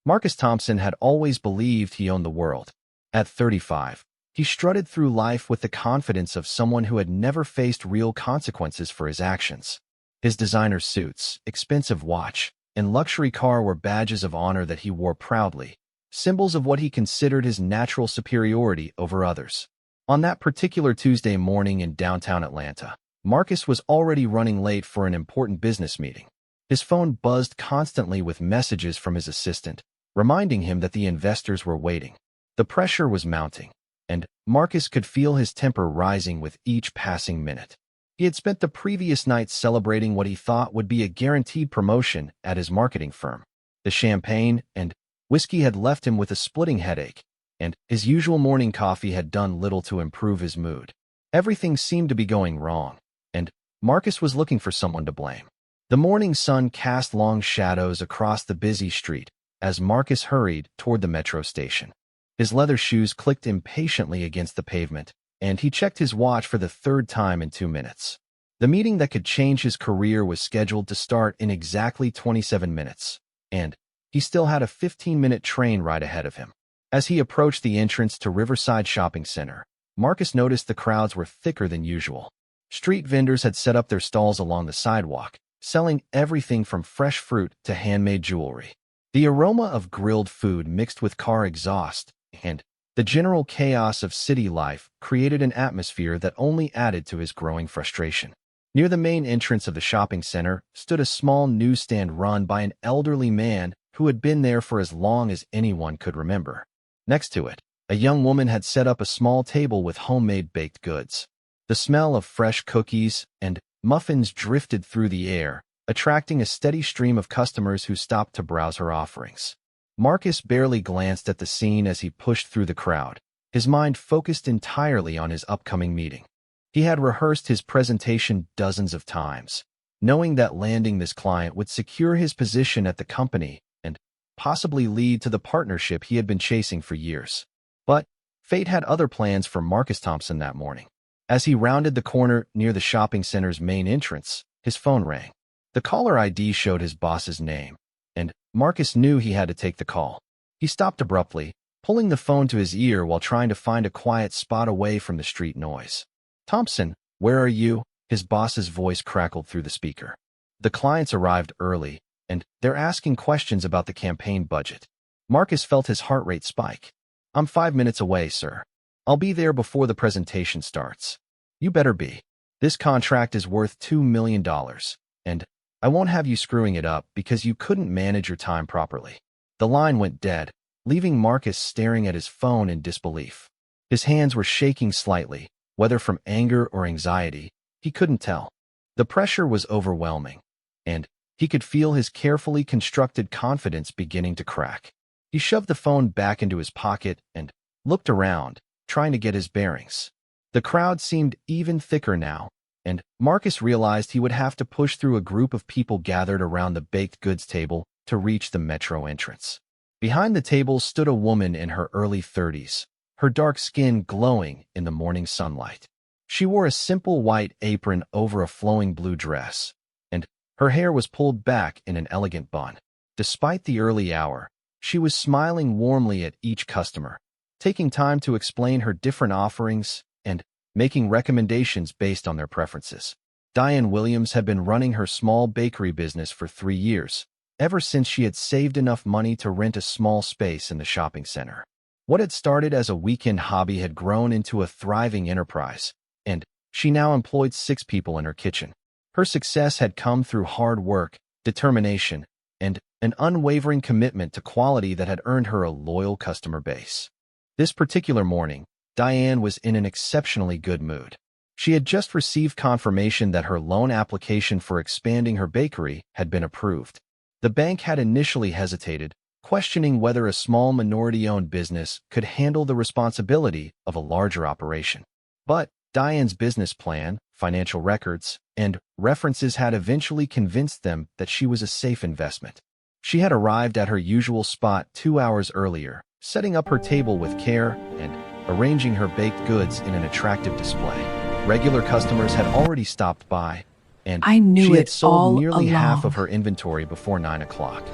Marcus Thompson had always believed he owned the world. At 35, he strutted through life with the confidence of someone who had never faced real consequences for his actions. His designer suits, expensive watch, and luxury car were badges of honor that he wore proudly, symbols of what he considered his natural superiority over others. On that particular Tuesday morning in downtown Atlanta, Marcus was already running late for an important business meeting. His phone buzzed constantly with messages from his assistant, reminding him that the investors were waiting. The pressure was mounting, and Marcus could feel his temper rising with each passing minute. He had spent the previous night celebrating what he thought would be a guaranteed promotion at his marketing firm. The champagne and whiskey had left him with a splitting headache, and his usual morning coffee had done little to improve his mood. Everything seemed to be going wrong, and Marcus was looking for someone to blame. The morning sun cast long shadows across the busy street as Marcus hurried toward the metro station. His leather shoes clicked impatiently against the pavement, and he checked his watch for the third time in 2 minutes. The meeting that could change his career was scheduled to start in exactly 27 minutes, and he still had a 15-minute train ride ahead of him. As he approached the entrance to Riverside Shopping Center, Marcus noticed the crowds were thicker than usual. Street vendors had set up their stalls along the sidewalk, selling everything from fresh fruit to handmade jewelry. The aroma of grilled food mixed with car exhaust and the general chaos of city life created an atmosphere that only added to his growing frustration. Near the main entrance of the shopping center stood a small newsstand run by an elderly man who had been there for as long as anyone could remember. Next to it, a young woman had set up a small table with homemade baked goods. The smell of fresh cookies and muffins drifted through the air, attracting a steady stream of customers who stopped to browse her offerings. Marcus barely glanced at the scene as he pushed through the crowd, his mind focused entirely on his upcoming meeting. He had rehearsed his presentation dozens of times, knowing that landing this client would secure his position at the company and possibly lead to the partnership he had been chasing for years. But fate had other plans for Marcus Thompson that morning. As he rounded the corner near the shopping center's main entrance, his phone rang. The caller ID showed his boss's name, and Marcus knew he had to take the call. He stopped abruptly, pulling the phone to his ear while trying to find a quiet spot away from the street noise. "Thompson, where are you?" His boss's voice crackled through the speaker. "The clients arrived early, and they're asking questions about the campaign budget." Marcus felt his heart rate spike. "I'm 5 minutes away, sir. I'll be there before the presentation starts." "You better be. This contract is worth $2 million, and I won't have you screwing it up because you couldn't manage your time properly." The line went dead, leaving Marcus staring at his phone in disbelief. His hands were shaking slightly, whether from anger or anxiety, he couldn't tell. The pressure was overwhelming, and he could feel his carefully constructed confidence beginning to crack. He shoved the phone back into his pocket and looked around, trying to get his bearings. The crowd seemed even thicker now, and Marcus realized he would have to push through a group of people gathered around the baked goods table to reach the metro entrance. Behind the table stood a woman in her early 30s, her dark skin glowing in the morning sunlight. She wore a simple white apron over a flowing blue dress, and her hair was pulled back in an elegant bun. Despite the early hour, she was smiling warmly at each customer, taking time to explain her different offerings and making recommendations based on their preferences. Diane Williams had been running her small bakery business for 3 years, ever since she had saved enough money to rent a small space in the shopping center. What had started as a weekend hobby had grown into a thriving enterprise, and she now employed 6 people in her kitchen. Her success had come through hard work, determination, and an unwavering commitment to quality that had earned her a loyal customer base. This particular morning, Diane was in an exceptionally good mood. She had just received confirmation that her loan application for expanding her bakery had been approved. The bank had initially hesitated, questioning whether a small minority-owned business could handle the responsibility of a larger operation. But Diane's business plan, financial records, and references had eventually convinced them that she was a safe investment. She had arrived at her usual spot 2 hours earlier, setting up her table with care and arranging her baked goods in an attractive display. Regular customers had already stopped by, and I knew she had it sold all nearly half along. of her inventory before 9 o'clock.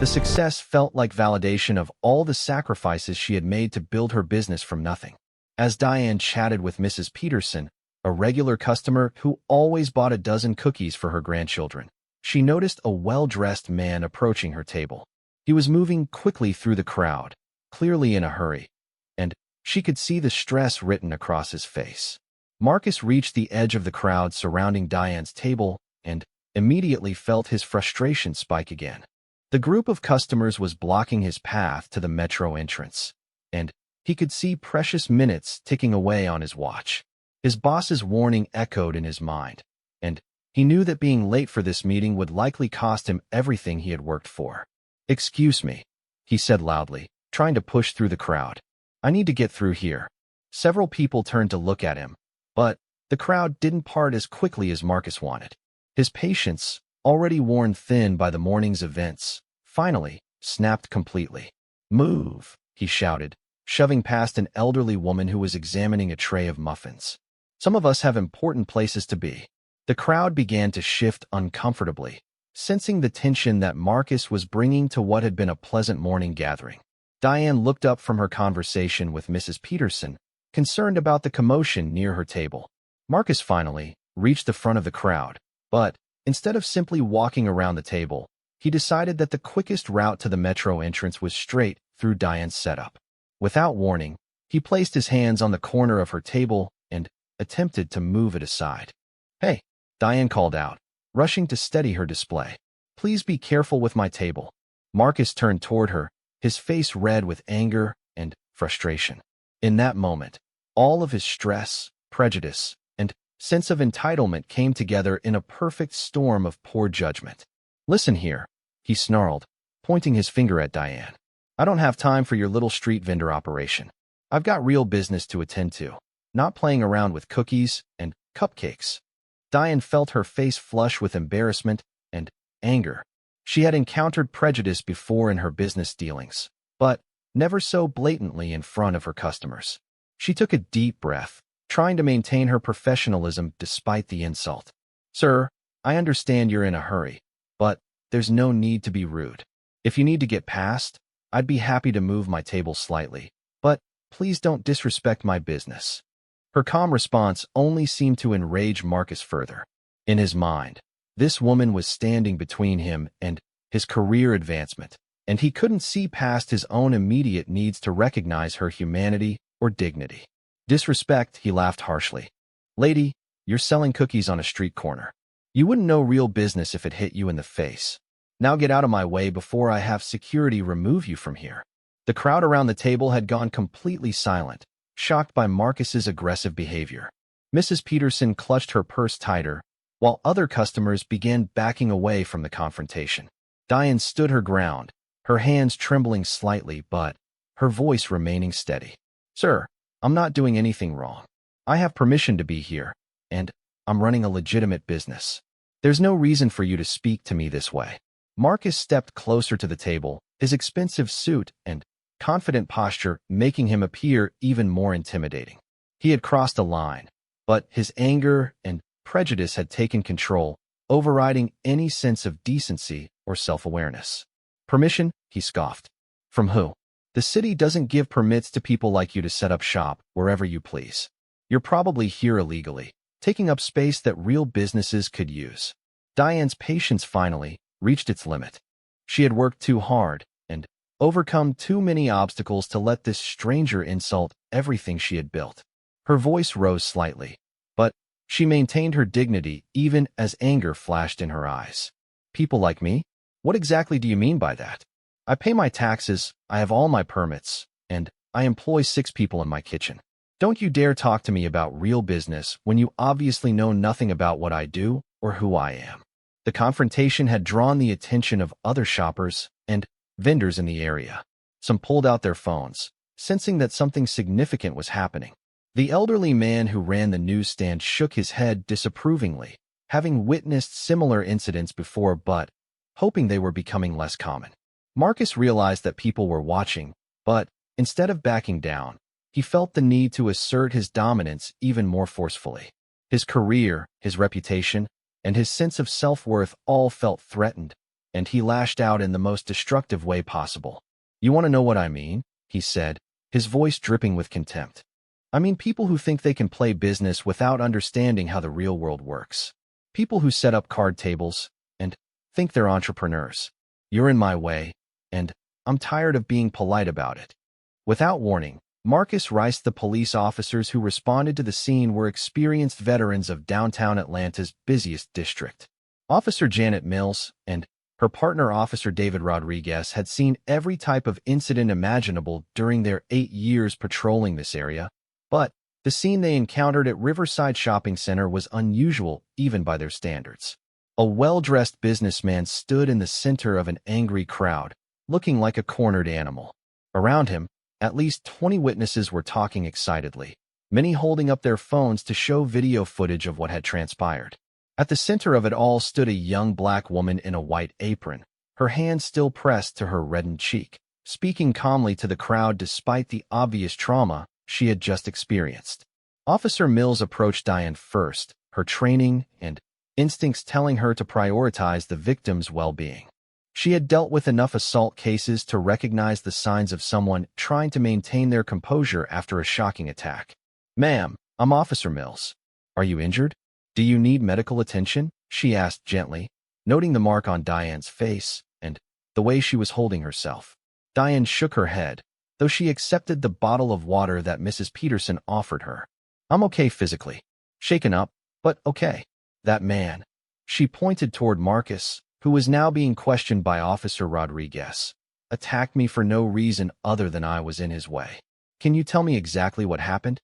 The success felt like validation of all the sacrifices she had made to build her business from nothing. As Diane chatted with Mrs. Peterson, a regular customer who always bought a dozen cookies for her grandchildren, she noticed a well-dressed man approaching her table. He was moving quickly through the crowd, clearly in a hurry, and she could see the stress written across his face. Marcus reached the edge of the crowd surrounding Diane's table and immediately felt his frustration spike again. The group of customers was blocking his path to the metro entrance, and he could see precious minutes ticking away on his watch. His boss's warning echoed in his mind, and he knew that being late for this meeting would likely cost him everything he had worked for. "Excuse me," he said loudly, trying to push through the crowd. "I need to get through here." Several people turned to look at him, but the crowd didn't part as quickly as Marcus wanted. His patience, already worn thin by the morning's events, finally snapped completely. "Move," he shouted, shoving past an elderly woman who was examining a tray of muffins. "Some of us have important places to be." The crowd began to shift uncomfortably, sensing the tension that Marcus was bringing to what had been a pleasant morning gathering. Diane looked up from her conversation with Mrs. Peterson, concerned about the commotion near her table. Marcus finally reached the front of the crowd, but instead of simply walking around the table, he decided that the quickest route to the metro entrance was straight through Diane's setup. Without warning, he placed his hands on the corner of her table and attempted to move it aside. "Hey," Diane called out, rushing to steady her display. "Please be careful with my table." Marcus turned toward her, his face red with anger and frustration. In that moment, all of his stress, prejudice, and sense of entitlement came together in a perfect storm of poor judgment. "Listen here," he snarled, pointing his finger at Diane. "I don't have time for your little street vendor operation. I've got real business to attend to, not playing around with cookies and cupcakes." Diane felt her face flush with embarrassment and anger. She had encountered prejudice before in her business dealings, but never so blatantly in front of her customers. She took a deep breath, trying to maintain her professionalism despite the insult. "Sir, I understand you're in a hurry, but there's no need to be rude. If you need to get past, I'd be happy to move my table slightly, but please don't disrespect my business." Her calm response only seemed to enrage Marcus further. In his mind, this woman was standing between him and his career advancement, and he couldn't see past his own immediate needs to recognize her humanity or dignity. "Disrespect," he laughed harshly. "Lady, you're selling cookies on a street corner. You wouldn't know real business if it hit you in the face. Now get out of my way before I have security remove you from here." The crowd around the table had gone completely silent, shocked by Marcus's aggressive behavior. Mrs. Peterson clutched her purse tighter, while other customers began backing away from the confrontation. Diane stood her ground, her hands trembling slightly but her voice remaining steady. "Sir, I'm not doing anything wrong. I have permission to be here, and I'm running a legitimate business. There's no reason for you to speak to me this way." Marcus stepped closer to the table, his expensive suit and confident posture making him appear even more intimidating. He had crossed a line, but his anger and prejudice had taken control, overriding any sense of decency or self-awareness. "Permission?" he scoffed. "From who? The city doesn't give permits to people like you to set up shop wherever you please. You're probably here illegally, taking up space that real businesses could use." Diane's patience finally reached its limit. She had worked too hard and overcome too many obstacles to let this stranger insult everything she had built. Her voice rose slightly, but she maintained her dignity even as anger flashed in her eyes. "People like me? What exactly do you mean by that? I pay my taxes, I have all my permits, and I employ 6 people in my kitchen. Don't you dare talk to me about real business when you obviously know nothing about what I do or who I am." The confrontation had drawn the attention of other shoppers and vendors in the area. Some pulled out their phones, sensing that something significant was happening. The elderly man who ran the newsstand shook his head disapprovingly, having witnessed similar incidents before but hoping they were becoming less common. Marcus realized that people were watching, but instead of backing down, he felt the need to assert his dominance even more forcefully. His career, his reputation, and his sense of self-worth all felt threatened, and he lashed out in the most destructive way possible. "You want to know what I mean?" he said, his voice dripping with contempt. "I mean people who think they can play business without understanding how the real world works. People who set up card tables and think they're entrepreneurs. You're in my way, and I'm tired of being polite about it." Without warning, Marcus Rice, the police officers who responded to the scene, were experienced veterans of downtown Atlanta's busiest district. Officer Janet Mills and her partner Officer David Rodriguez had seen every type of incident imaginable during their 8 years patrolling this area, but the scene they encountered at Riverside Shopping Center was unusual even by their standards. A well-dressed businessman stood in the center of an angry crowd, looking like a cornered animal. Around him, at least 20 witnesses were talking excitedly, many holding up their phones to show video footage of what had transpired. At the center of it all stood a young black woman in a white apron, her hand still pressed to her reddened cheek, speaking calmly to the crowd despite the obvious trauma she had just experienced. Officer Mills approached Diane first, her training and instincts telling her to prioritize the victim's well-being. She had dealt with enough assault cases to recognize the signs of someone trying to maintain their composure after a shocking attack. "Ma'am, I'm Officer Mills. Are you injured? Do you need medical attention?" she asked gently, noting the mark on Diane's face and the way she was holding herself. Diane shook her head, though she accepted the bottle of water that Mrs. Peterson offered her. "I'm okay physically. Shaken up, but okay. That man." She pointed toward Marcus, who was now being questioned by Officer Rodriguez. "Attacked me for no reason other than I was in his way. Can you tell me exactly what happened?"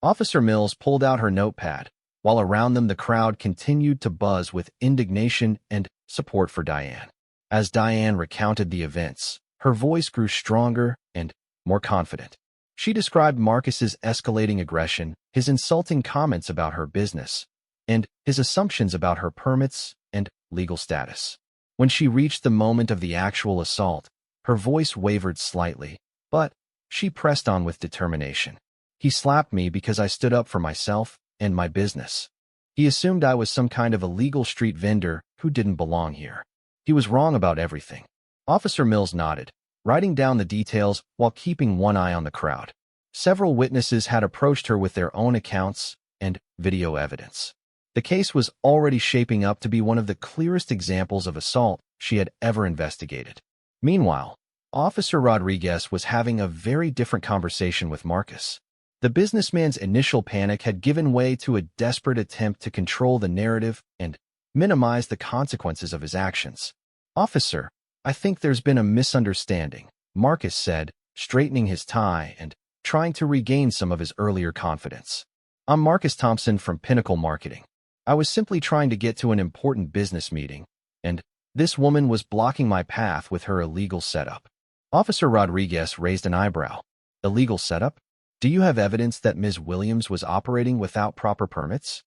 Officer Mills pulled out her notepad, while around them the crowd continued to buzz with indignation and support for Diane. As Diane recounted the events, her voice grew stronger and more confident. She described Marcus's escalating aggression, his insulting comments about her business, and his assumptions about her permits and legal status. When she reached the moment of the actual assault, her voice wavered slightly, but she pressed on with determination. "He slapped me because I stood up for myself and my business. He assumed I was some kind of illegal street vendor who didn't belong here. He was wrong about everything." Officer Mills nodded, writing down the details while keeping one eye on the crowd. Several witnesses had approached her with their own accounts and video evidence. The case was already shaping up to be one of the clearest examples of assault she had ever investigated. Meanwhile, Officer Rodriguez was having a very different conversation with Marcus. The businessman's initial panic had given way to a desperate attempt to control the narrative and minimize the consequences of his actions. "Officer, I think there's been a misunderstanding," Marcus said, straightening his tie and trying to regain some of his earlier confidence. "I'm Marcus Thompson from Pinnacle Marketing. I was simply trying to get to an important business meeting, and this woman was blocking my path with her illegal setup." Officer Rodriguez raised an eyebrow. "Illegal setup? Do you have evidence that Ms. Williams was operating without proper permits?"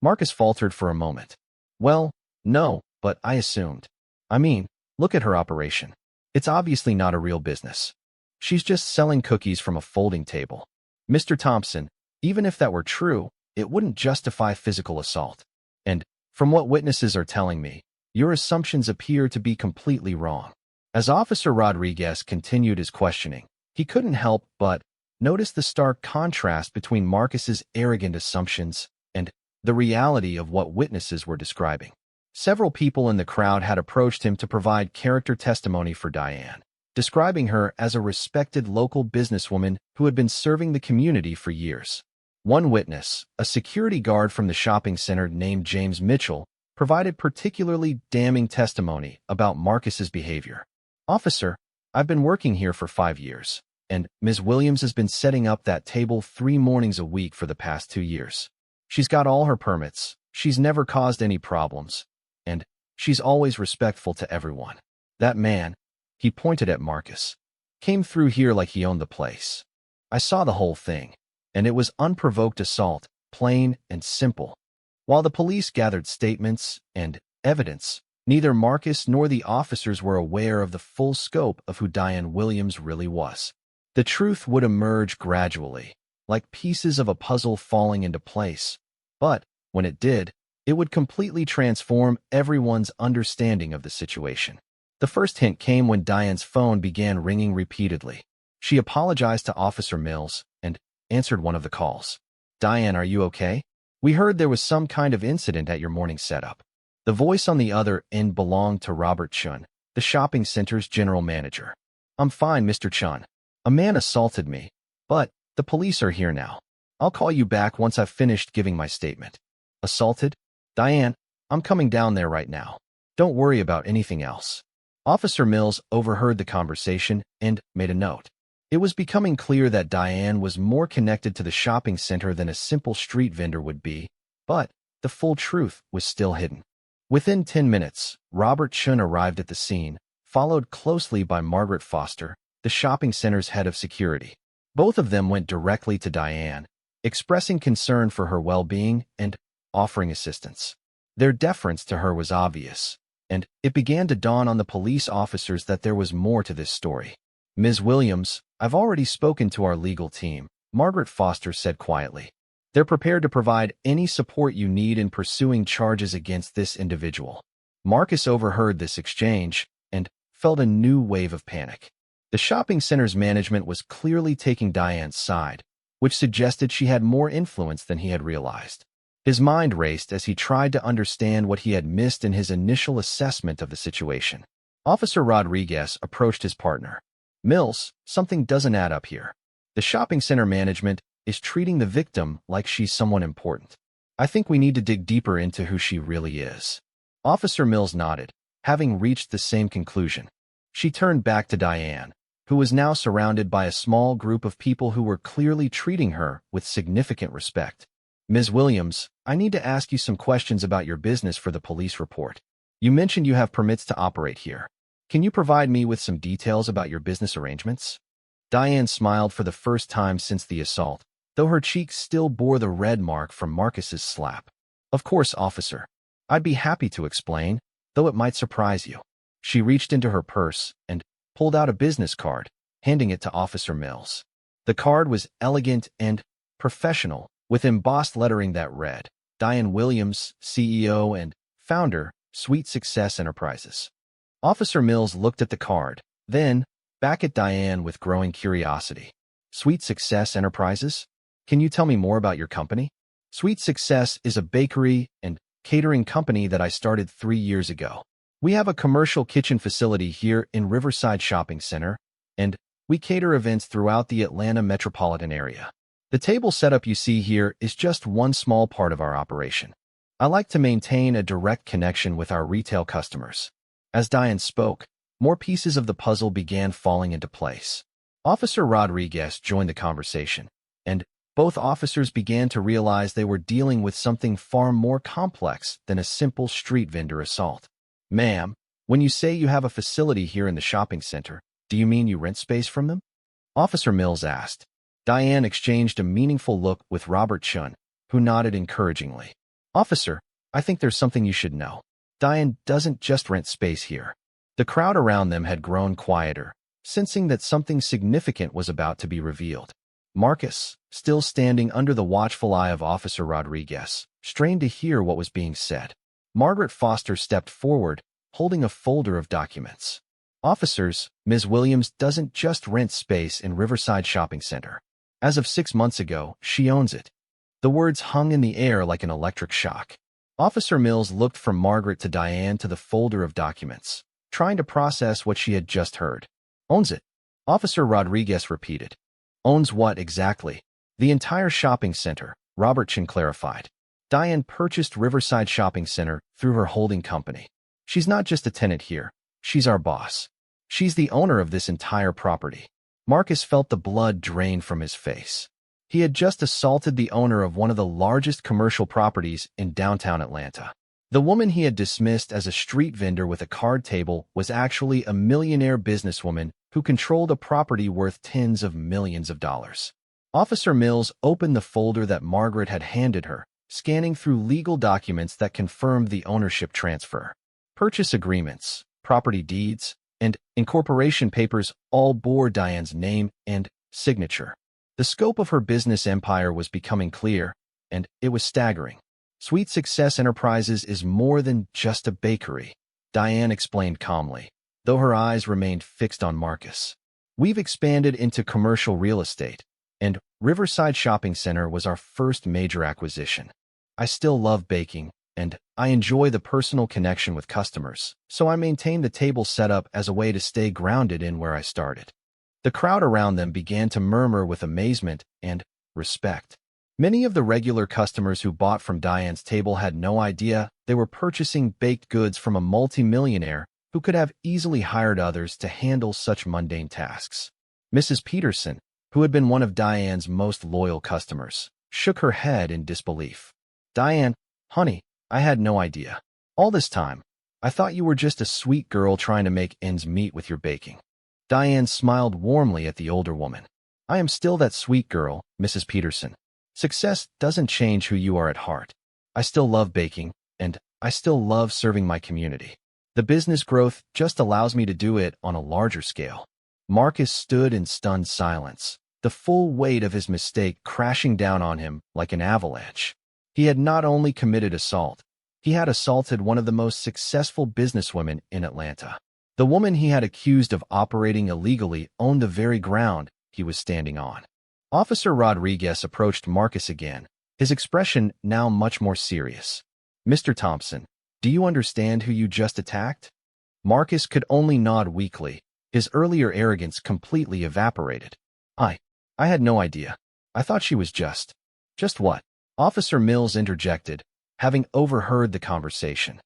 Marcus faltered for a moment. "Well, no, but I assumed. I mean, look at her operation. It's obviously not a real business. She's just selling cookies from a folding table. Mr. Thompson, even if that were true, it wouldn't justify physical assault. And, from what witnesses are telling me, your assumptions appear to be completely wrong." As Officer Rodriguez continued his questioning, he couldn't help but notice the stark contrast between Marcus's arrogant assumptions and the reality of what witnesses were describing. Several people in the crowd had approached him to provide character testimony for Diane, describing her as a respected local businesswoman who had been serving the community for years. One witness, a security guard from the shopping center named James Mitchell, provided particularly damning testimony about Marcus's behavior. "Officer, I've been working here for 5 years, and Ms. Williams has been setting up that table 3 mornings a week for the past 2 years. She's got all her permits, she's never caused any problems, and she's always respectful to everyone. That man," he pointed at Marcus, "came through here like he owned the place. I saw the whole thing, and it was unprovoked assault, plain and simple." While the police gathered statements and evidence, neither Marcus nor the officers were aware of the full scope of who Diane Williams really was. The truth would emerge gradually, like pieces of a puzzle falling into place, but when it did, it would completely transform everyone's understanding of the situation. The first hint came when Diane's phone began ringing repeatedly. She apologized to Officer Mills and answered one of the calls. "Diane, are you okay? We heard there was some kind of incident at your morning setup." The voice on the other end belonged to Robert Chun, the shopping center's general manager. "I'm fine, Mr. Chun. A man assaulted me, but the police are here now. I'll call you back once I've finished giving my statement." "Assaulted? Diane, I'm coming down there right now. Don't worry about anything else." Officer Mills overheard the conversation and made a note. It was becoming clear that Diane was more connected to the shopping center than a simple street vendor would be, but the full truth was still hidden. Within 10 minutes, Robert Chun arrived at the scene, followed closely by Margaret Foster, the shopping center's head of security. Both of them went directly to Diane, expressing concern for her well-being and offering assistance. Their deference to her was obvious, and it began to dawn on the police officers that there was more to this story. "Ms. Williams, I've already spoken to our legal team," Margaret Foster said quietly. "They're prepared to provide any support you need in pursuing charges against this individual." Marcus overheard this exchange and felt a new wave of panic. The shopping center's management was clearly taking Diane's side, which suggested she had more influence than he had realized. His mind raced as he tried to understand what he had missed in his initial assessment of the situation. Officer Rodriguez approached his partner. "Mills, something doesn't add up here. The shopping center management is treating the victim like she's someone important. I think we need to dig deeper into who she really is." Officer Mills nodded, having reached the same conclusion. She turned back to Diane, who was now surrounded by a small group of people who were clearly treating her with significant respect. "Ms. Williams, I need to ask you some questions about your business for the police report. You mentioned you have permits to operate here. Can you provide me with some details about your business arrangements?" Diane smiled for the first time since the assault, though her cheeks still bore the red mark from Marcus's slap. "Of course, officer. I'd be happy to explain, though it might surprise you." She reached into her purse and pulled out a business card, handing it to Officer Mills. The card was elegant and professional, with embossed lettering that read, "Diane Williams, CEO and founder, Sweet Success Enterprises." Officer Mills looked at the card, then back at Diane with growing curiosity. "Sweet Success Enterprises? Can you tell me more about your company?" "Sweet Success is a bakery and catering company that I started 3 years ago. We have a commercial kitchen facility here in Riverside Shopping Center, and we cater events throughout the Atlanta metropolitan area. The table setup you see here is just one small part of our operation. I like to maintain a direct connection with our retail customers." As Diane spoke, more pieces of the puzzle began falling into place. Officer Rodriguez joined the conversation, and both officers began to realize they were dealing with something far more complex than a simple street vendor assault. "Ma'am, when you say you have a facility here in the shopping center, do you mean you rent space from them?" Officer Mills asked. Diane exchanged a meaningful look with Robert Chun, who nodded encouragingly. "Officer, I think there's something you should know. Diane doesn't just rent space here." The crowd around them had grown quieter, sensing that something significant was about to be revealed. Marcus, still standing under the watchful eye of Officer Rodriguez, strained to hear what was being said. Margaret Foster stepped forward, holding a folder of documents. "Officers, Ms. Williams doesn't just rent space in Riverside Shopping Center. As of 6 months ago, she owns it." The words hung in the air like an electric shock. Officer Mills looked from Margaret to Diane to the folder of documents, trying to process what she had just heard. "Owns it?" Officer Rodriguez repeated. "Owns what exactly?" "The entire shopping center," Robert Chin clarified. "Diane purchased Riverside Shopping Center through her holding company. She's not just a tenant here, she's our boss. She's the owner of this entire property." Marcus felt the blood drain from his face. He had just assaulted the owner of one of the largest commercial properties in downtown Atlanta. The woman he had dismissed as a street vendor with a card table was actually a millionaire businesswoman who controlled a property worth tens of millions of dollars. Officer Mills opened the folder that Margaret had handed her, scanning through legal documents that confirmed the ownership transfer. Purchase agreements, property deeds, and incorporation papers all bore Diane's name and signature. The scope of her business empire was becoming clear, and it was staggering. "Sweet Success Enterprises is more than just a bakery," Diane explained calmly. though her eyes remained fixed on Marcus. We've expanded into commercial real estate, and Riverside Shopping Center was our first major acquisition. I still love baking, and I enjoy the personal connection with customers, so I maintain the table setup as a way to stay grounded in where I started. The crowd around them began to murmur with amazement and respect. Many of the regular customers who bought from Diane's table had no idea they were purchasing baked goods from a multimillionaire who could have easily hired others to handle such mundane tasks. Mrs. Peterson, who had been one of Diane's most loyal customers, shook her head in disbelief. "Diane, honey, I had no idea. All this time, I thought you were just a sweet girl trying to make ends meet with your baking." Diane smiled warmly at the older woman. "I am still that sweet girl, Mrs. Peterson. Success doesn't change who you are at heart. I still love baking, and I still love serving my community. The business growth just allows me to do it on a larger scale." Marcus stood in stunned silence, the full weight of his mistake crashing down on him like an avalanche. He had not only committed assault, he had assaulted one of the most successful businesswomen in Atlanta. The woman he had accused of operating illegally owned the very ground he was standing on. Officer Rodriguez approached Marcus again, his expression now much more serious. "Mr. Thompson, do you understand who you just attacked?" Marcus could only nod weakly, his earlier arrogance completely evaporated. I had no idea. I thought she was just what?" Officer Mills interjected, having overheard the conversation.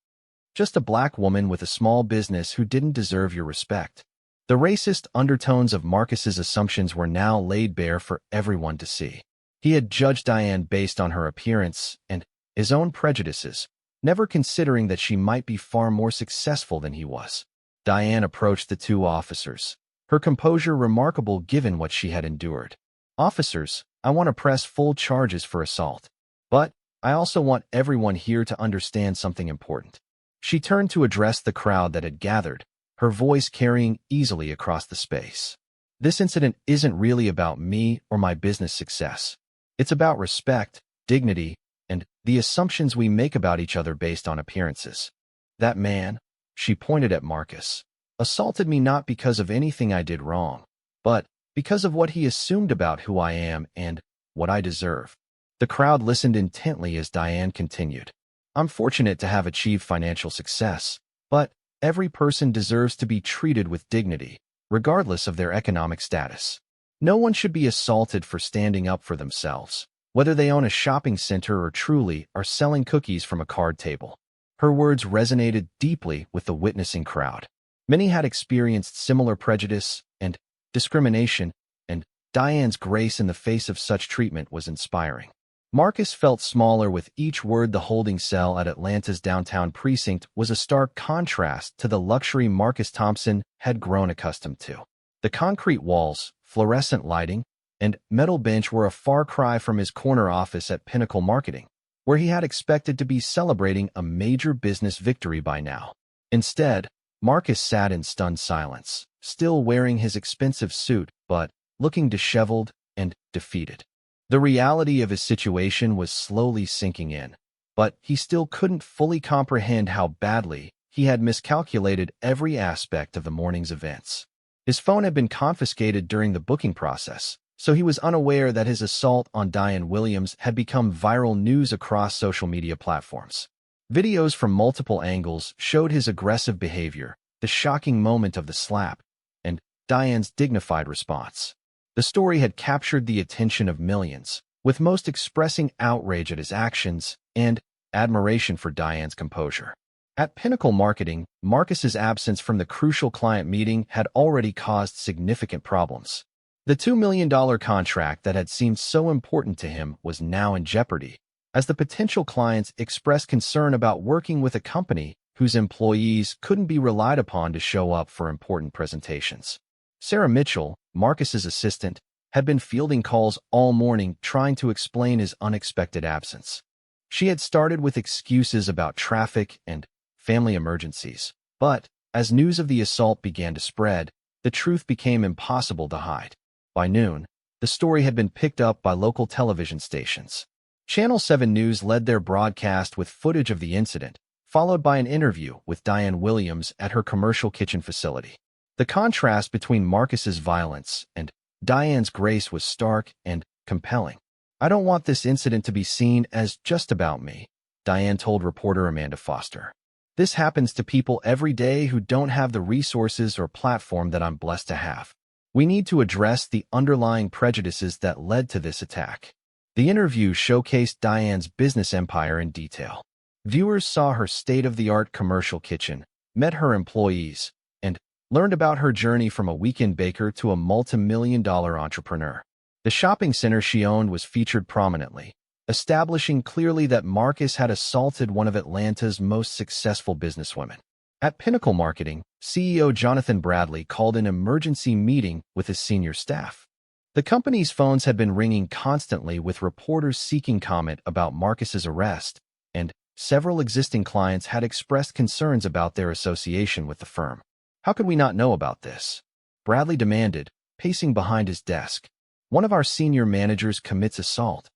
"Just a black woman with a small business who didn't deserve your respect." The racist undertones of Marcus's assumptions were now laid bare for everyone to see. He had judged Diane based on her appearance and his own prejudices, never considering that she might be far more successful than he was. Diane approached the two officers, her composure remarkable given what she had endured. "Officers, I want to press full charges for assault. But I also want everyone here to understand something important." She turned to address the crowd that had gathered, her voice carrying easily across the space. "This incident isn't really about me or my business success. It's about respect, dignity, and the assumptions we make about each other based on appearances. That man," she pointed at Marcus, "assaulted me not because of anything I did wrong, but because of what he assumed about who I am and what I deserve." The crowd listened intently as Diane continued. "I'm fortunate to have achieved financial success, but every person deserves to be treated with dignity, regardless of their economic status. No one should be assaulted for standing up for themselves, whether they own a shopping center or truly are selling cookies from a card table." Her words resonated deeply with the witnessing crowd. Many had experienced similar prejudice and discrimination, and Diane's grace in the face of such treatment was inspiring. Marcus felt smaller with each word. The holding cell at Atlanta's downtown precinct was a stark contrast to the luxury Marcus Thompson had grown accustomed to. The concrete walls, fluorescent lighting, and metal bench were a far cry from his corner office at Pinnacle Marketing, where he had expected to be celebrating a major business victory by now. Instead, Marcus sat in stunned silence, still wearing his expensive suit, but looking disheveled and defeated. The reality of his situation was slowly sinking in, but he still couldn't fully comprehend how badly he had miscalculated every aspect of the morning's events. His phone had been confiscated during the booking process, so he was unaware that his assault on Diane Williams had become viral news across social media platforms. Videos from multiple angles showed his aggressive behavior, the shocking moment of the slap, and Diane's dignified response. The story had captured the attention of millions, with most expressing outrage at his actions and admiration for Diane's composure. At Pinnacle Marketing, Marcus's absence from the crucial client meeting had already caused significant problems. The $2 million contract that had seemed so important to him was now in jeopardy, as the potential clients expressed concern about working with a company whose employees couldn't be relied upon to show up for important presentations. Sarah Mitchell, Marcus's assistant, had been fielding calls all morning trying to explain his unexpected absence. She had started with excuses about traffic and family emergencies, but as news of the assault began to spread, the truth became impossible to hide. By noon, the story had been picked up by local television stations. Channel 7 News led their broadcast with footage of the incident, followed by an interview with Diane Williams at her commercial kitchen facility. The contrast between Marcus's violence and Diane's grace was stark and compelling. "I don't want this incident to be seen as just about me," Diane told reporter Amanda Foster. "This happens to people every day who don't have the resources or platform that I'm blessed to have. We need to address the underlying prejudices that led to this attack." The interview showcased Diane's business empire in detail. Viewers saw her state-of-the-art commercial kitchen, met her employees, and learned about her journey from a weekend baker to a multi-million-dollar entrepreneur. The shopping center she owned was featured prominently, establishing clearly that Marcus had assaulted one of Atlanta's most successful businesswomen. At Pinnacle Marketing, CEO Jonathan Bradley called an emergency meeting with his senior staff. The company's phones had been ringing constantly with reporters seeking comment about Marcus's arrest, and several existing clients had expressed concerns about their association with the firm. "How could we not know about this?" Bradley demanded, pacing behind his desk. "One of our senior managers commits assault,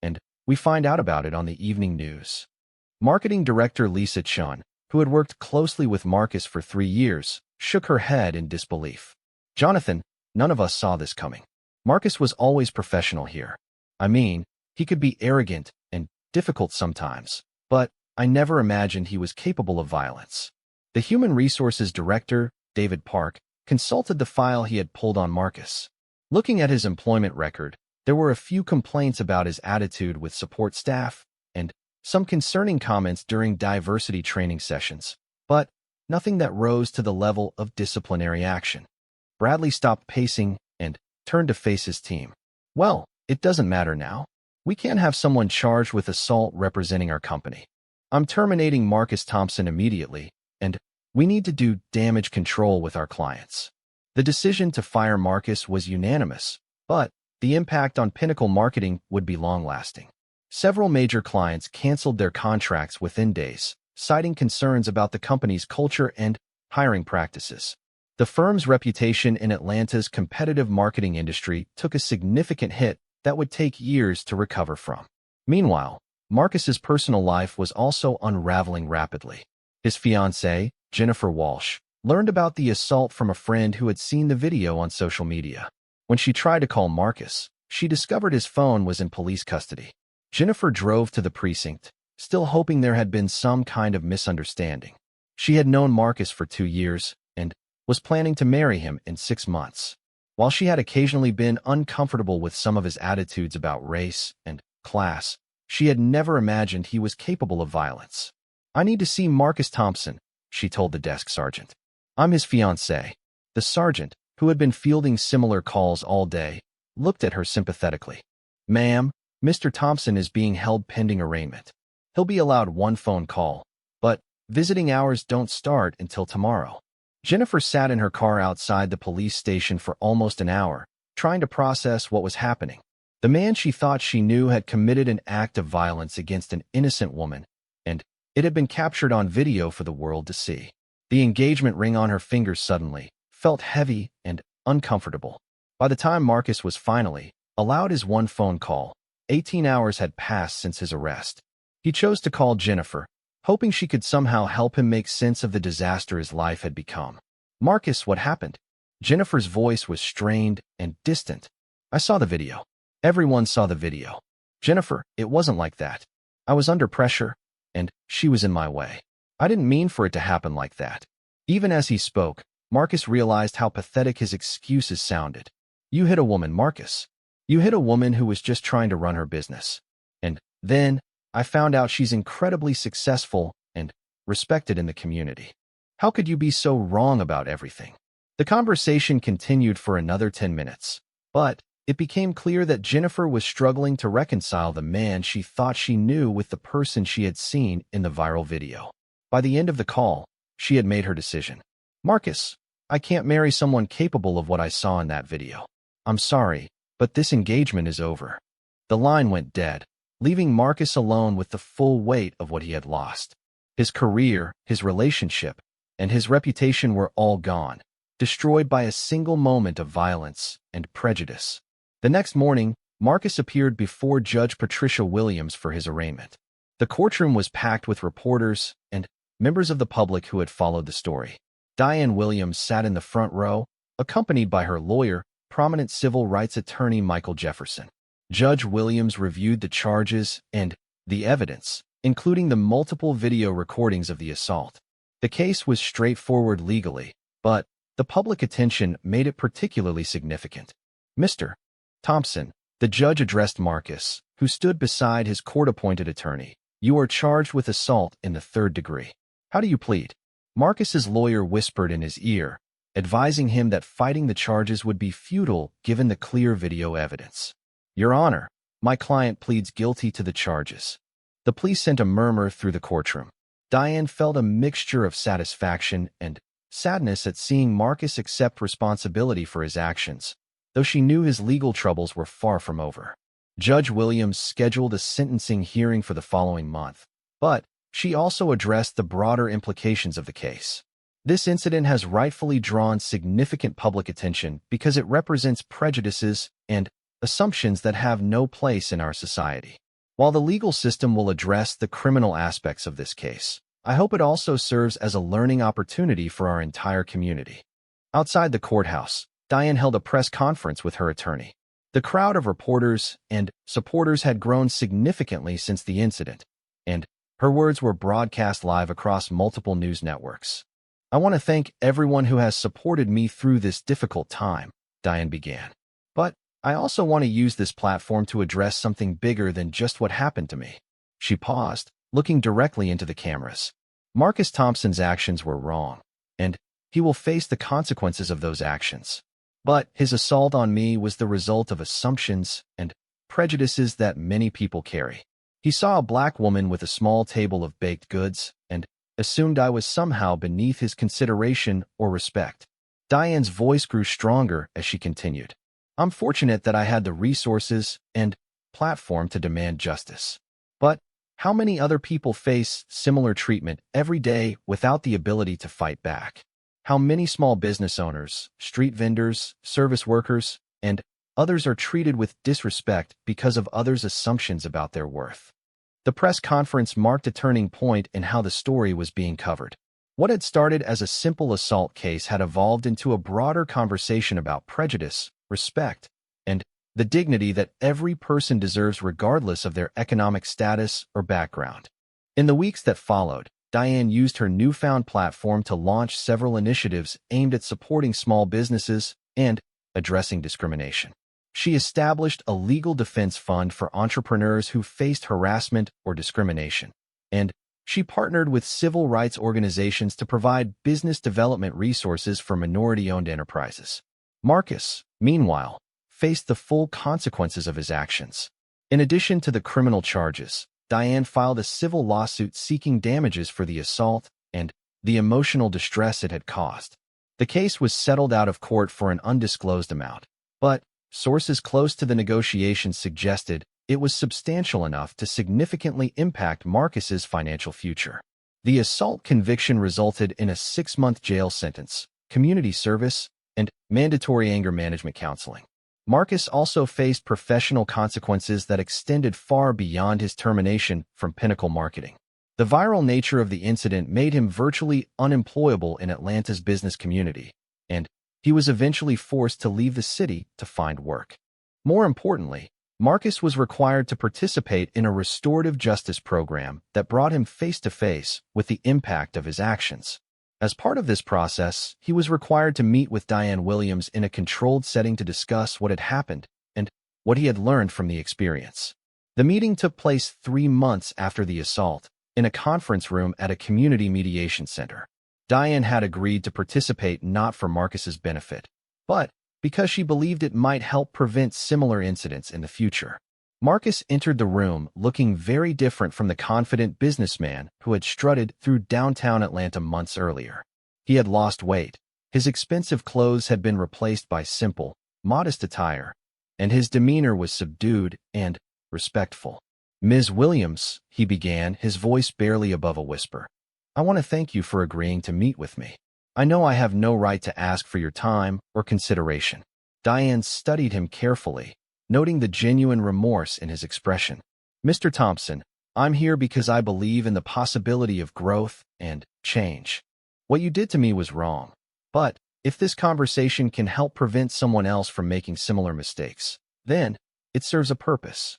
and we find out about it on the evening news." Marketing Director Lisa Chun, who had worked closely with Marcus for 3 years, shook her head in disbelief. "Jonathan, none of us saw this coming. Marcus was always professional here. I mean, he could be arrogant and difficult sometimes, but I never imagined he was capable of violence." The Human Resources Director, David Park, consulted the file he had pulled on Marcus. Looking at his employment record, there were a few complaints about his attitude with support staff and some concerning comments during diversity training sessions, but nothing that rose to the level of disciplinary action. Bradley stopped pacing and turned to face his team. "Well, it doesn't matter now. We can't have someone charged with assault representing our company. I'm terminating Marcus Thompson immediately, and we need to do damage control with our clients." The decision to fire Marcus was unanimous, but the impact on Pinnacle Marketing would be long-lasting. Several major clients canceled their contracts within days, citing concerns about the company's culture and hiring practices. The firm's reputation in Atlanta's competitive marketing industry took a significant hit that would take years to recover from. Meanwhile, Marcus's personal life was also unraveling rapidly. His fiancée, Jennifer Walsh, learned about the assault from a friend who had seen the video on social media. When she tried to call Marcus, she discovered his phone was in police custody. Jennifer drove to the precinct, still hoping there had been some kind of misunderstanding. She had known Marcus for 2 years and was planning to marry him in 6 months. While she had occasionally been uncomfortable with some of his attitudes about race and class, she had never imagined he was capable of violence. "I need to see Marcus Thompson," she told the desk sergeant. "I'm his fiancée." The sergeant, who had been fielding similar calls all day, looked at her sympathetically. "Ma'am, Mr. Thompson is being held pending arraignment. He'll be allowed 1 phone call, but visiting hours don't start until tomorrow." Jennifer sat in her car outside the police station for almost an hour, trying to process what was happening. The man she thought she knew had committed an act of violence against an innocent woman, and it had been captured on video for the world to see. The engagement ring on her fingers suddenly felt heavy and uncomfortable. By the time Marcus was finally allowed his 1 phone call, 18 hours had passed since his arrest. He chose to call Jennifer, hoping she could somehow help him make sense of the disaster his life had become. "Marcus, what happened?" Jennifer's voice was strained and distant. "I saw the video. Everyone saw the video. Jennifer, it wasn't like that. I was under pressure, and she was in my way. I didn't mean for it to happen like that." Even as he spoke, Marcus realized how pathetic his excuses sounded. "You hit a woman, Marcus. You hit a woman who was just trying to run her business. And then I found out she's incredibly successful and respected in the community. How could you be so wrong about everything?" The conversation continued for another 10 minutes, but it became clear that Jennifer was struggling to reconcile the man she thought she knew with the person she had seen in the viral video. By the end of the call, she had made her decision. "Marcus, I can't marry someone capable of what I saw in that video. I'm sorry, but this engagement is over." The line went dead, leaving Marcus alone with the full weight of what he had lost. His career, his relationship, and his reputation were all gone, destroyed by a single moment of violence and prejudice. The next morning, Marcus appeared before Judge Patricia Williams for his arraignment. The courtroom was packed with reporters, and members of the public who had followed the story. Diane Williams sat in the front row, accompanied by her lawyer, prominent civil rights attorney Michael Jefferson. Judge Williams reviewed the charges and the evidence, including the multiple video recordings of the assault. The case was straightforward legally, but the public attention made it particularly significant. Mr. Thompson, the judge addressed Marcus, who stood beside his court-appointed attorney. You are charged with assault in the third degree. How do you plead? Marcus's lawyer whispered in his ear, advising him that fighting the charges would be futile given the clear video evidence. Your Honor, my client pleads guilty to the charges. The plea sent a murmur through the courtroom. Diane felt a mixture of satisfaction and sadness at seeing Marcus accept responsibility for his actions, though she knew his legal troubles were far from over. Judge Williams scheduled a sentencing hearing for the following month, but she also addressed the broader implications of the case. This incident has rightfully drawn significant public attention because it represents prejudices and assumptions that have no place in our society. While the legal system will address the criminal aspects of this case, I hope it also serves as a learning opportunity for our entire community. Outside the courthouse, Diane held a press conference with her attorney. The crowd of reporters and supporters had grown significantly since the incident, and her words were broadcast live across multiple news networks. I want to thank everyone who has supported me through this difficult time, Diane began. But I also want to use this platform to address something bigger than just what happened to me. She paused, looking directly into the cameras. Marcus Thompson's actions were wrong, and he will face the consequences of those actions. But his assault on me was the result of assumptions and prejudices that many people carry. He saw a black woman with a small table of baked goods and assumed I was somehow beneath his consideration or respect. Diane's voice grew stronger as she continued. I'm fortunate that I had the resources and platform to demand justice. But how many other people face similar treatment every day without the ability to fight back? How many small business owners, street vendors, service workers, and others are treated with disrespect because of others' assumptions about their worth? The press conference marked a turning point in how the story was being covered. What had started as a simple assault case had evolved into a broader conversation about prejudice, respect, and the dignity that every person deserves regardless of their economic status or background. In the weeks that followed, Diane used her newfound platform to launch several initiatives aimed at supporting small businesses and addressing discrimination. She established a legal defense fund for entrepreneurs who faced harassment or discrimination, and she partnered with civil rights organizations to provide business development resources for minority-owned enterprises. Marcus, meanwhile, faced the full consequences of his actions. In addition to the criminal charges, Diane filed a civil lawsuit seeking damages for the assault and the emotional distress it had caused. The case was settled out of court for an undisclosed amount, but sources close to the negotiations suggested it was substantial enough to significantly impact Marcus's financial future. The assault conviction resulted in a 6-month jail sentence, community service, and mandatory anger management counseling. Marcus also faced professional consequences that extended far beyond his termination from Pinnacle Marketing. The viral nature of the incident made him virtually unemployable in Atlanta's business community, and he was eventually forced to leave the city to find work. More importantly, Marcus was required to participate in a restorative justice program that brought him face-to-face with the impact of his actions. As part of this process, he was required to meet with Diane Williams in a controlled setting to discuss what had happened and what he had learned from the experience. The meeting took place 3 months after the assault, in a conference room at a community mediation center. Diane had agreed to participate not for Marcus's benefit, but because she believed it might help prevent similar incidents in the future. Marcus entered the room looking very different from the confident businessman who had strutted through downtown Atlanta months earlier. He had lost weight, his expensive clothes had been replaced by simple, modest attire, and his demeanor was subdued and respectful. Ms. Williams, he began, his voice barely above a whisper. I want to thank you for agreeing to meet with me. I know I have no right to ask for your time or consideration. Diane studied him carefully, noting the genuine remorse in his expression. Mr. Thompson, I'm here because I believe in the possibility of growth and change. What you did to me was wrong. But if this conversation can help prevent someone else from making similar mistakes, then it serves a purpose.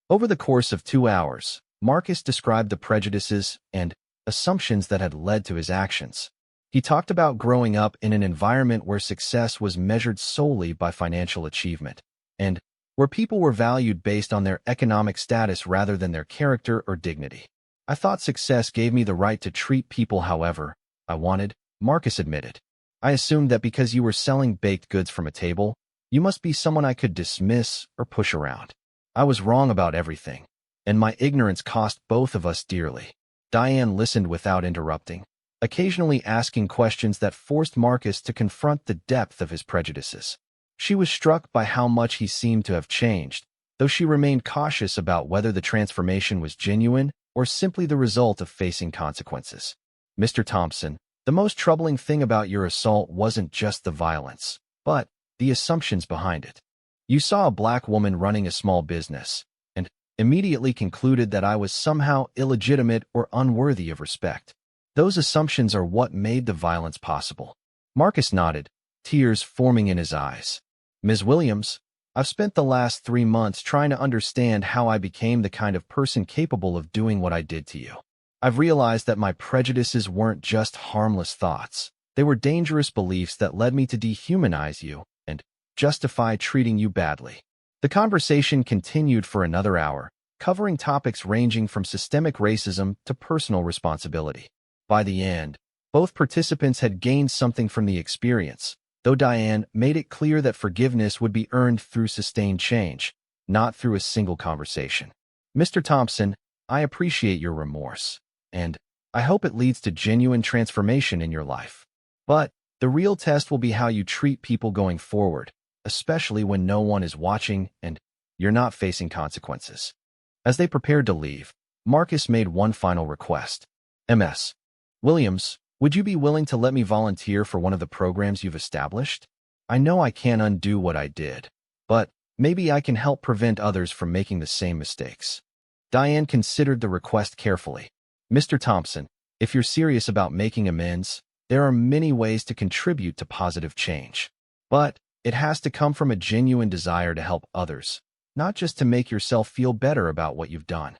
Over the course of 2 hours, Marcus described the prejudices and assumptions that had led to his actions. He talked about growing up in an environment where success was measured solely by financial achievement, and where people were valued based on their economic status rather than their character or dignity. I thought success gave me the right to treat people however I wanted, Marcus admitted. I assumed that because you were selling baked goods from a table, you must be someone I could dismiss or push around. I was wrong about everything, and my ignorance cost both of us dearly. Diane listened without interrupting, occasionally asking questions that forced Marcus to confront the depth of his prejudices. She was struck by how much he seemed to have changed, though she remained cautious about whether the transformation was genuine or simply the result of facing consequences. Mr. Thompson, the most troubling thing about your assault wasn't just the violence, but the assumptions behind it. You saw a black woman running a small business, and immediately concluded that I was somehow illegitimate or unworthy of respect. Those assumptions are what made the violence possible. Marcus nodded, tears forming in his eyes. Ms. Williams, I've spent the last 3 months trying to understand how I became the kind of person capable of doing what I did to you. I've realized that my prejudices weren't just harmless thoughts. They were dangerous beliefs that led me to dehumanize you and justify treating you badly. The conversation continued for another hour, covering topics ranging from systemic racism to personal responsibility. By the end, both participants had gained something from the experience, though Diane made it clear that forgiveness would be earned through sustained change, not through a single conversation. Mr. Thompson, I appreciate your remorse, and I hope it leads to genuine transformation in your life. But the real test will be how you treat people going forward, especially when no one is watching and you're not facing consequences. As they prepared to leave, Marcus made one final request. Ms. Williams, would you be willing to let me volunteer for one of the programs you've established? I know I can't undo what I did, but maybe I can help prevent others from making the same mistakes. Diane considered the request carefully. Mr. Thompson, if you're serious about making amends, there are many ways to contribute to positive change. But it has to come from a genuine desire to help others, not just to make yourself feel better about what you've done.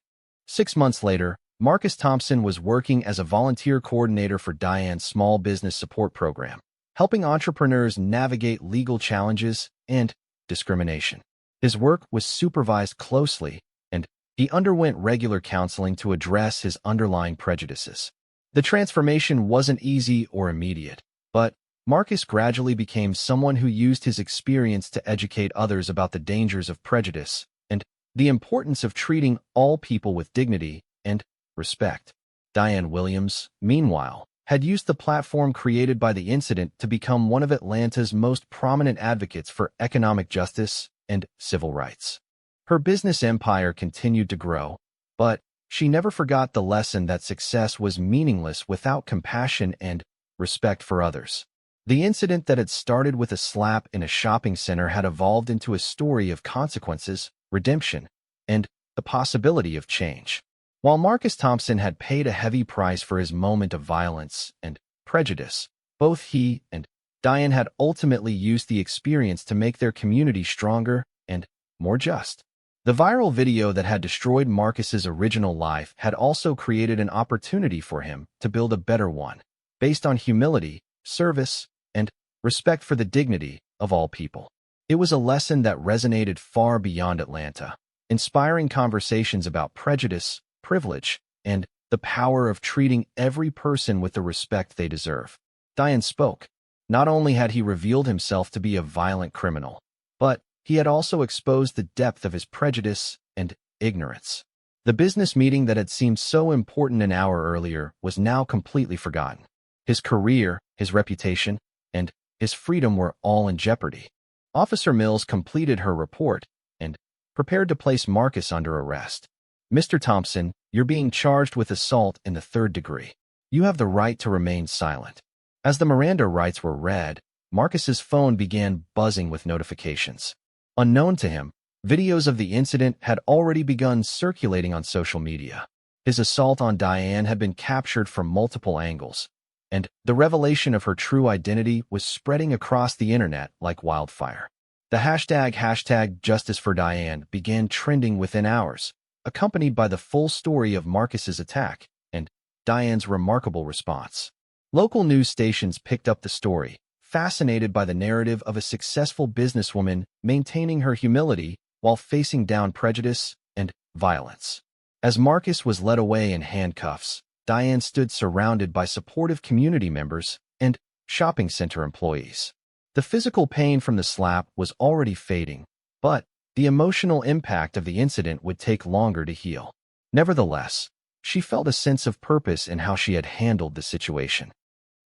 6 months later, Marcus Thompson was working as a volunteer coordinator for Diane's small business support program, helping entrepreneurs navigate legal challenges and discrimination. His work was supervised closely, and he underwent regular counseling to address his underlying prejudices. The transformation wasn't easy or immediate, but Marcus gradually became someone who used his experience to educate others about the dangers of prejudice and the importance of treating all people with dignity and respect. Diane Williams, meanwhile, had used the platform created by the incident to become one of Atlanta's most prominent advocates for economic justice and civil rights. Her business empire continued to grow, but she never forgot the lesson that success was meaningless without compassion and respect for others. The incident that had started with a slap in a shopping center had evolved into a story of consequences, redemption, and the possibility of change. While Marcus Thompson had paid a heavy price for his moment of violence and prejudice, both he and Diane had ultimately used the experience to make their community stronger and more just. The viral video that had destroyed Marcus's original life had also created an opportunity for him to build a better one, based on humility, service, and respect for the dignity of all people. It was a lesson that resonated far beyond Atlanta, inspiring conversations about prejudice, privilege, and the power of treating every person with the respect they deserve. Diane spoke. Not only had he revealed himself to be a violent criminal, but he had also exposed the depth of his prejudice and ignorance. The business meeting that had seemed so important an hour earlier was now completely forgotten. His career, his reputation, and his freedom were all in jeopardy. Officer Mills completed her report and prepared to place Marcus under arrest. Mr. Thompson, you're being charged with assault in the 3rd degree. You have the right to remain silent. As the Miranda rights were read, Marcus's phone began buzzing with notifications. Unknown to him, videos of the incident had already begun circulating on social media. His assault on Diane had been captured from multiple angles, and the revelation of her true identity was spreading across the internet like wildfire. The hashtag Justice for Diane began trending within hours, accompanied by the full story of Marcus's attack and Diane's remarkable response. Local news stations picked up the story, fascinated by the narrative of a successful businesswoman maintaining her humility while facing down prejudice and violence. As Marcus was led away in handcuffs, Diane stood surrounded by supportive community members and shopping center employees. The physical pain from the slap was already fading, but the emotional impact of the incident would take longer to heal. Nevertheless, she felt a sense of purpose in how she had handled the situation.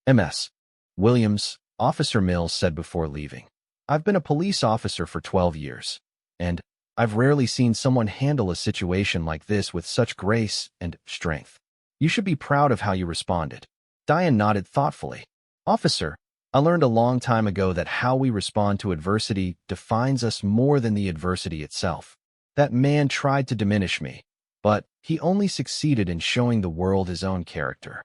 Ms. Williams, Officer Mills said before leaving, "I've been a police officer for 12 years, and I've rarely seen someone handle a situation like this with such grace and strength. You should be proud of how you responded." Diane nodded thoughtfully. "Officer, I learned a long time ago that how we respond to adversity defines us more than the adversity itself. That man tried to diminish me, but he only succeeded in showing the world his own character."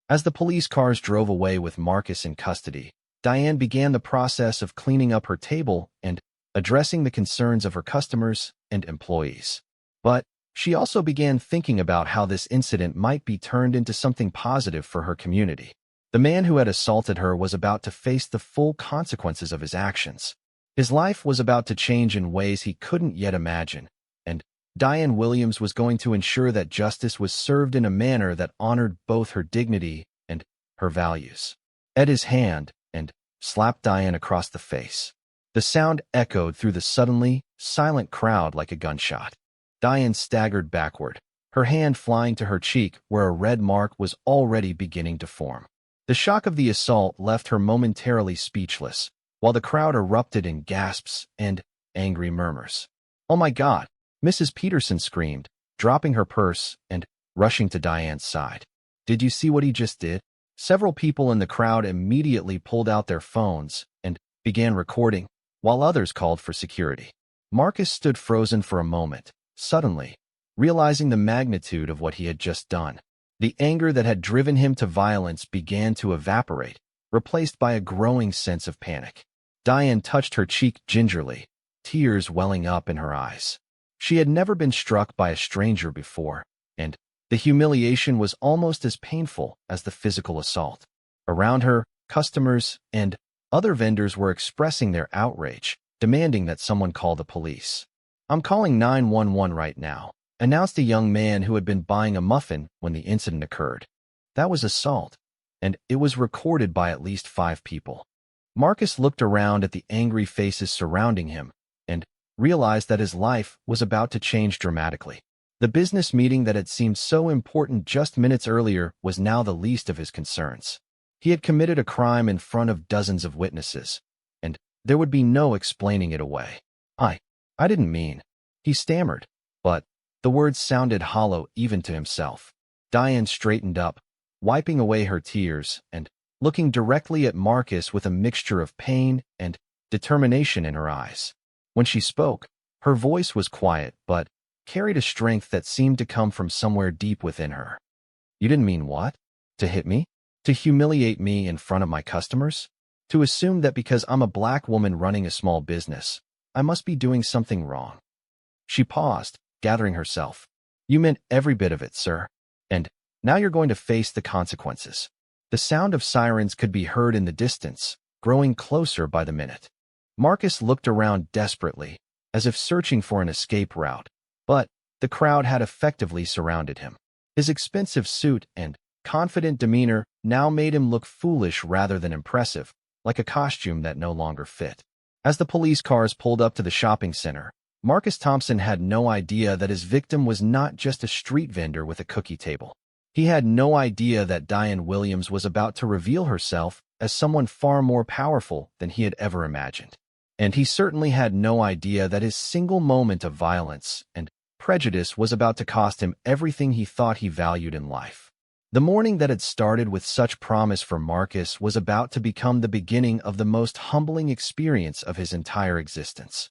As the police cars drove away with Marcus in custody, Diane began the process of cleaning up her table and addressing the concerns of her customers and employees. But she also began thinking about how this incident might be turned into something positive for her community. The man who had assaulted her was about to face the full consequences of his actions. His life was about to change in ways he couldn't yet imagine, and Diane Williams was going to ensure that justice was served in a manner that honored both her dignity and her values. At his hand and slapped Diane across the face. The sound echoed through the suddenly silent crowd like a gunshot. Diane staggered backward, her hand flying to her cheek where a red mark was already beginning to form. The shock of the assault left her momentarily speechless, while the crowd erupted in gasps and angry murmurs. "Oh my God!" Mrs. Peterson screamed, dropping her purse and rushing to Diane's side. "Did you see what he just did?" Several people in the crowd immediately pulled out their phones and began recording, while others called for security. Marcus stood frozen for a moment, suddenly realizing the magnitude of what he had just done. The anger that had driven him to violence began to evaporate, replaced by a growing sense of panic. Diane touched her cheek gingerly, tears welling up in her eyes. She had never been struck by a stranger before, and the humiliation was almost as painful as the physical assault. Around her, customers and other vendors were expressing their outrage, demanding that someone call the police. "I'm calling 911 right now," announced a young man who had been buying a muffin when the incident occurred. That was assault, and it was recorded by at least 5 people. Marcus looked around at the angry faces surrounding him and realized that his life was about to change dramatically. The business meeting that had seemed so important just minutes earlier was now the least of his concerns. He had committed a crime in front of dozens of witnesses, and there would be no explaining it away. I didn't mean," he stammered, but the words sounded hollow even to himself. Diane straightened up, wiping away her tears and looking directly at Marcus with a mixture of pain and determination in her eyes. When she spoke, her voice was quiet but carried a strength that seemed to come from somewhere deep within her. "You didn't mean what? To hit me? To humiliate me in front of my customers? To assume that because I'm a black woman running a small business, I must be doing something wrong?" She paused, gathering herself. "You meant every bit of it, sir. And now you're going to face the consequences." The sound of sirens could be heard in the distance, growing closer by the minute. Marcus looked around desperately, as if searching for an escape route, but the crowd had effectively surrounded him. His expensive suit and confident demeanor now made him look foolish rather than impressive, like a costume that no longer fit. As the police cars pulled up to the shopping center, Marcus Thompson had no idea that his victim was not just a street vendor with a cookie table. He had no idea that Diane Williams was about to reveal herself as someone far more powerful than he had ever imagined. And he certainly had no idea that his single moment of violence and prejudice was about to cost him everything he thought he valued in life. The morning that had started with such promise for Marcus was about to become the beginning of the most humbling experience of his entire existence.